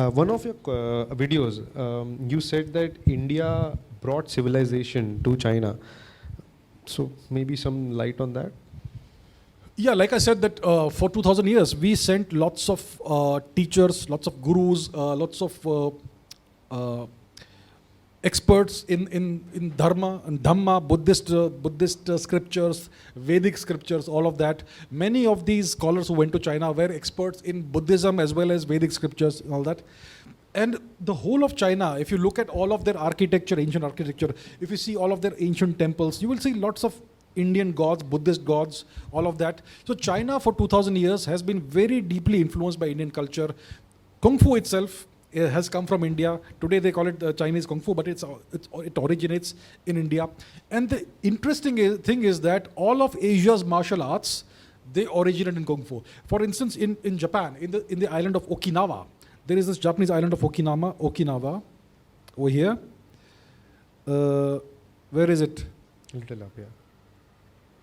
One of your videos, you said that India brought civilization to China. So maybe some light on that? Yeah, like I said that for 2000 years, we sent lots of teachers, lots of gurus, lots of experts in dharma and dhamma, Buddhist scriptures, Vedic scriptures, all of that. Many of these scholars who went to China were experts in Buddhism as well as Vedic scriptures and all that. And the whole of China, if you look at all of their architecture, ancient architecture, if you see all of their ancient temples, you will see lots of Indian gods, Buddhist gods, all of that. So China for 2000 years has been very deeply influenced by Indian culture. Kung Fu itself has come from India. Today they call it Chinese Kung Fu, but it originates in India. And the interesting thing is that all of Asia's martial arts, they originate in Kung Fu. For instance, in Japan, in the island of Okinawa, there is this Japanese island of Okinawa, over here. Where is it? Little up, yeah.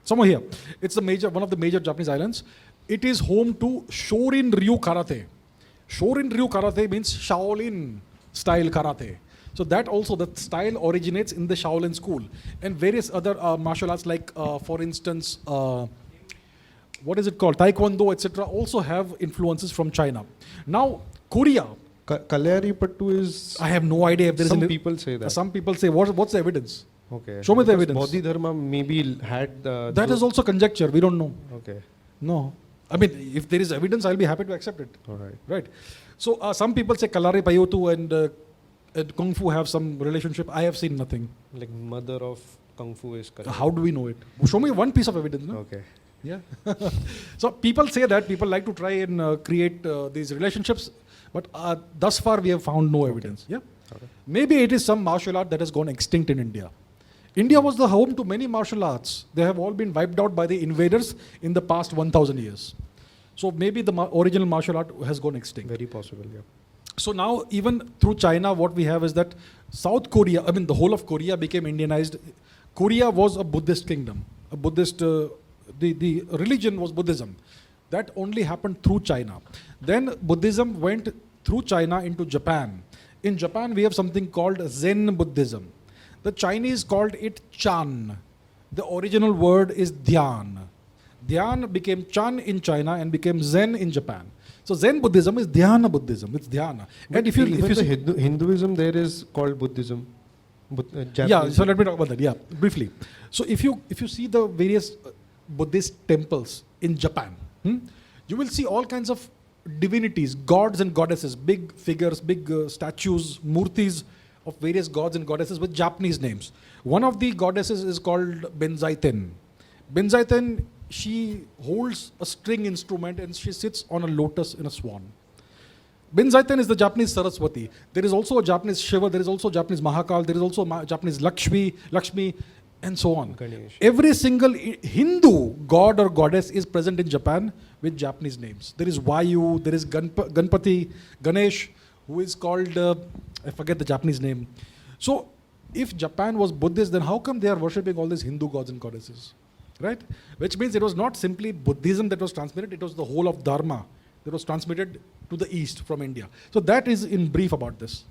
Somewhere here. It's one of the major Japanese islands. It is home to Shorin Ryu Karate. Shorin Ryu Karate means Shaolin style karate. So that style originates in the Shaolin school. And various other martial arts like, for instance, what is it called? Taekwondo, etc. also have influences from China. Now, Korea. Kalyaripattu is... I have no idea if there is... Some people say that. Some people say, what's the evidence? Okay. Show me the evidence. Bodhidharma maybe had the... That is also conjecture. We don't know. Okay. No. I mean, if there is evidence, I'll be happy to accept it. All right. Right. So some people say Kalari Payotu and Kung Fu have some relationship. I have seen nothing. Like mother of Kung Fu is Kalari. How do we know it? Show me one piece of evidence. No? Okay. Yeah. So people say that. People like to try and create these relationships. But thus far, we have found no evidence. Yeah. Okay. Maybe it is some martial art that has gone extinct in India. India was the home to many martial arts. They have all been wiped out by the invaders in the past 1000 years. So maybe the original martial art has gone extinct. Very possible, yeah. So now even through China, what we have is that South Korea, I mean the whole of Korea became Indianized. Korea was a Buddhist kingdom. A Buddhist, the religion was Buddhism. That only happened through China. Then Buddhism went through China into Japan. In Japan, we have something called Zen Buddhism. The Chinese called it Chan. The original word is Dhyan. Dhyan became Chan in China and became Zen in Japan. So Zen Buddhism is Dhyana Buddhism. It's Dhyana. But and if you see Hinduism, there is called Buddhism. Yeah. So let me talk about that. Yeah, briefly. So if you see the various Buddhist temples in Japan, you will see all kinds of divinities, gods and goddesses, big figures, big statues, murtis of various gods and goddesses with Japanese names. One of the goddesses is called Benzaiten. Benzaiten, she holds a string instrument and she sits on a lotus in a swan. Benzaiten is the Japanese Saraswati. There is also a Japanese Shiva, there is also a Japanese Mahakal, there is also a Japanese Lakshmi, and so on. Ganesh. Every single Hindu god or goddess is present in Japan with Japanese names. There is Vayu, there is Ganpati, Ganesh, who is called, I forget the Japanese name. So, if Japan was Buddhist, then how come they are worshipping all these Hindu gods and goddesses? Right? Which means it was not simply Buddhism that was transmitted, it was the whole of Dharma that was transmitted to the East from India. So that is in brief about this.